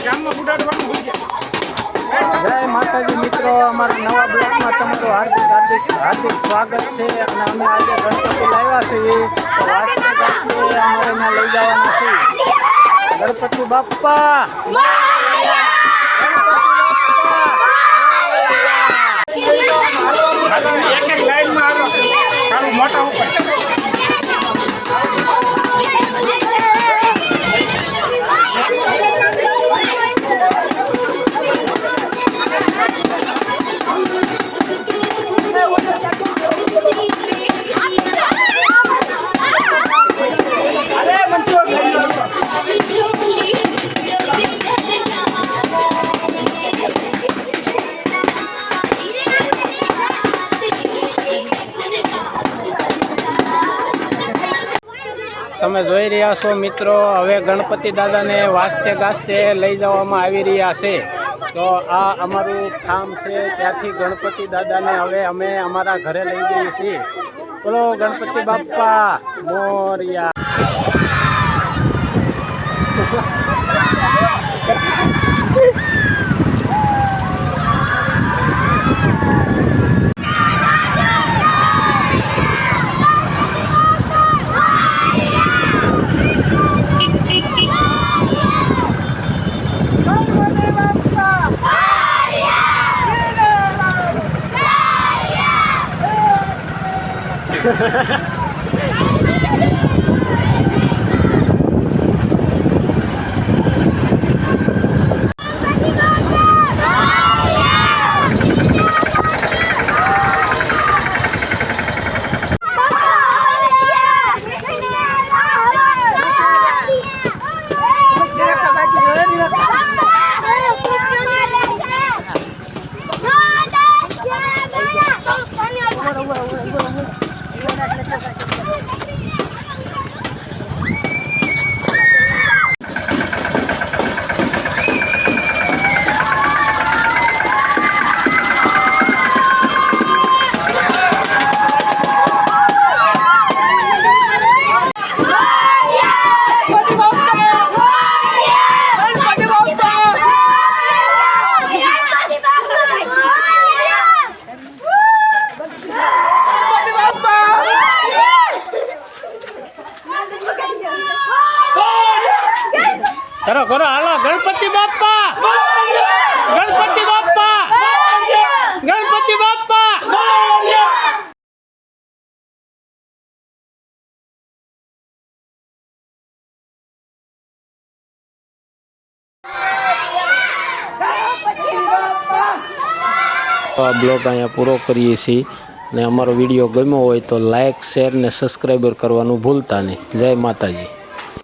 जय माताजी मित्रों, अमरा नवा ब्लॉग में तमारू हार्दिक हार्दिक हार्दिक स्वागत है। अमे आज गणपति लाव्या छीए तो अमरे ना लई जवाना छे। गणपति बाप्पा एक एक लाइन में आलो तारू मोटा ऊपर તમે જોઈ રહ્યા છો મિત્રો, હવે ગણપતિ દાદાને વાસ્તે ગાસ્તે લઈ જવામાં આવી રહ્યા છે। તો આ અમારું ઠામ છે, ત્યાંથી ગણપતિ દાદાને હવે અમે અમારા ઘરે લઈ જઈએ છીએ। બોલો ગણપતિ બાપ્પા મોરયા। करो करो हालो गणपति बाप्पा गणपति बाप्पा गणपति बाप्पा। ब्लॉग अहींया पूरो करीए छीए ने अमारो विडियो गम्यो होय तो लाइक शेर ने सब्सक्राइबर करवानुं भूलता नहीं। जय माताजी।